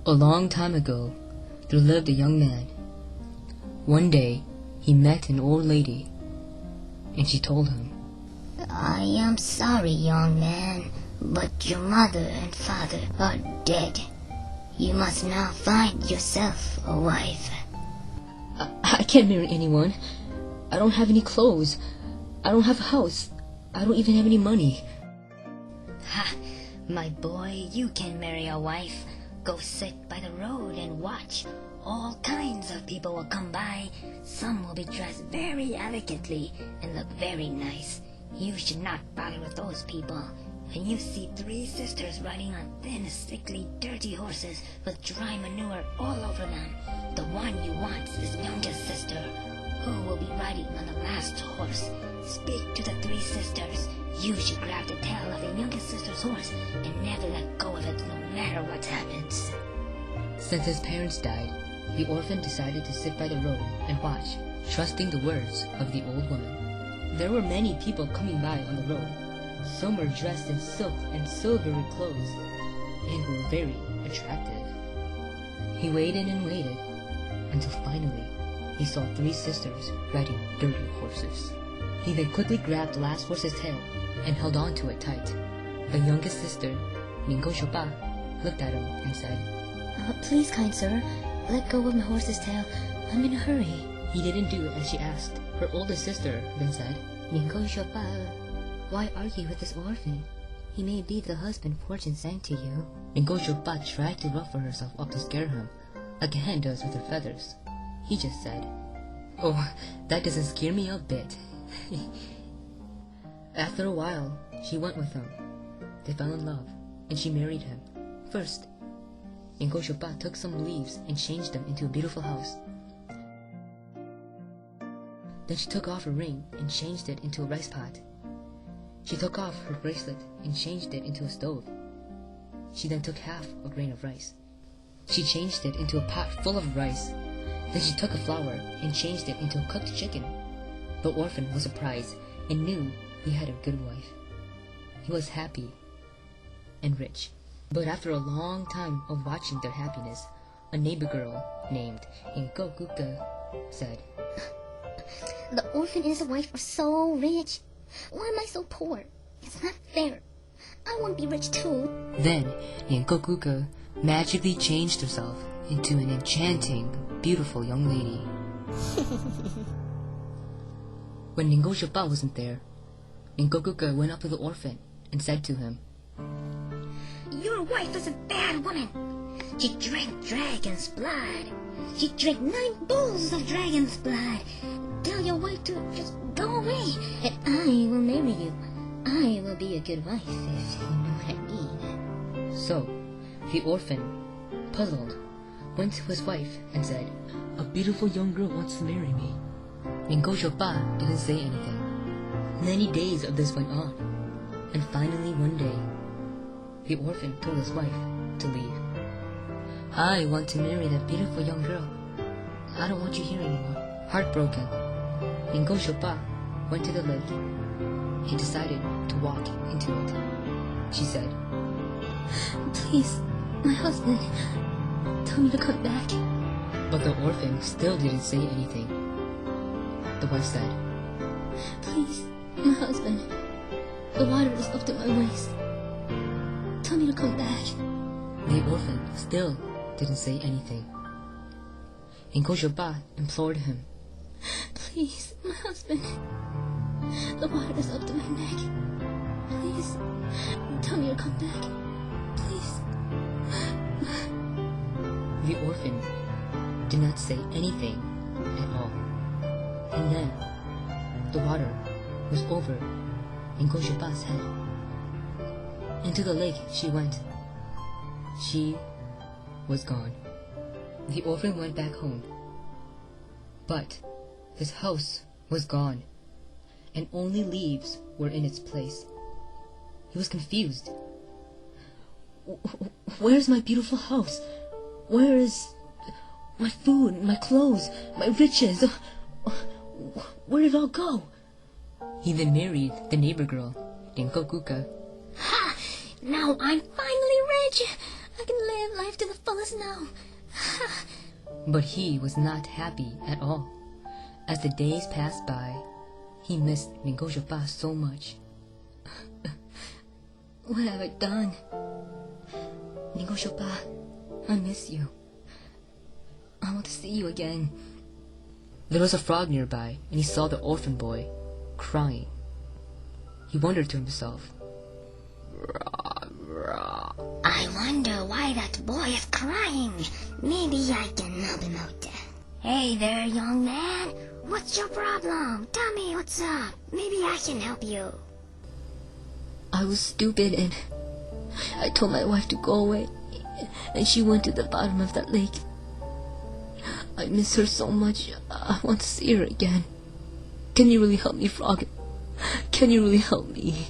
A long time ago, there lived a young man. One day, he met an old lady, and she told him, I am sorry, young man, but your mother and father are dead. You must now find yourself a wife. I can't marry anyone. I don't have any clothes. I don't have a house. I don't even have any money. Ha! My boy, you can marry a wife. Go sit by the road and watch. All kinds of people will come by. Some will be dressed very elegantly and look very nice. You should not bother with those people. When you see three sisters riding on thin, sickly, dirty horses with dry manure all over them, the one you want is youngest sister, who will be riding on the last horse. Speak to the three sisters. You should grab the tail of the youngest sister's horse and never let go of it no matter what happens. Since his parents died, the orphan decided to sit by the road and watch, trusting the words of the old woman. There were many people coming by on the road. Some were dressed in silk and silvery clothes, and were very attractive. He waited and waited, until finally he saw three sisters riding dirty horses. He then quickly grabbed the last horse's tail and held on to it tight. The youngest sister, Ningo Shopa, looked at him and said, Please, kind sir, let go of my horse's tail. I'm in a hurry. He didn't do as she asked. Her oldest sister then said, Ningo Shopa, why argue with this orphan? He may be the husband fortune sent to you. Ningo Shopa tried to ruffle herself up to scare him, like a hen does with her feathers. He just said, Oh, that doesn't scare me a bit. After a while, she went with him. They fell in love, and she married him. First, Ningo Shopa took some leaves and changed them into a beautiful house. Then she took off her ring and changed it into a rice pot. She took off her bracelet and changed it into a stove. She then took half a grain of rice. She changed it into a pot full of rice. Then she took a flour and changed it into a cooked chicken. The orphan was surprised and knew he had a good wife. He was happy and rich. But after a long time of watching their happiness, a neighbor girl named Inkokuka said, The orphan and his wife are so rich. Why am I so poor? It's not fair. I want to be rich too. Then Inkokuka magically changed herself into an enchanting, beautiful young lady. When Ningo Shopa wasn't there, Inkokuka went up to the orphan and said to him, Your wife is a bad woman. She drank dragon's blood. She drank 9 bowls of dragon's blood. Tell your wife to just go away, and I will marry you. I will be a good wife, if you know what I mean. So, the orphan, puzzled, went to his wife and said, A beautiful young girl wants to marry me. Ningo Shopa didn't say anything. Many days of this went on, and finally one day, the orphan told his wife to leave. I want to marry that beautiful young girl. I don't want you here anymore. Heartbroken, Ningo Shopa went to the lake. He decided to walk into it. She said, Please, my husband, tell me to come back. But the orphan still didn't say anything. The wife said, Please, my husband, the water is up to my waist. Tell me to come back. The orphan still didn't say anything. Ningo Shopa implored him, Please, my husband, the water is up to my neck. Please, tell me to come back. Please. The orphan did not say anything at all. And then, the water was over Ningo Shopa's head. Into the lake she went. She was gone. The orphan went back home. But his house was gone, and only leaves were in its place. He was confused. Where's my beautiful house? Where is my food, my clothes, my riches? Where did it all go? He then married the neighbor girl, Inkokuka. Ha! Now I'm finally rich! I can live life to the fullest now. But he was not happy at all. As the days passed by, he missed Mingoshopa so much. What have I done? Mingoshopa, I miss you. I want to see you again. There was a frog nearby, and he saw the orphan boy crying. He wondered to himself, I wonder why that boy is crying. Maybe I can help him out. Hey there, young man. What's your problem? Tell me what's up. Maybe I can help you. I was stupid and I told my wife to go away, and she went to the bottom of that lake. I miss her so much. I want to see her again. Can you really help me, Frog? Can you really help me?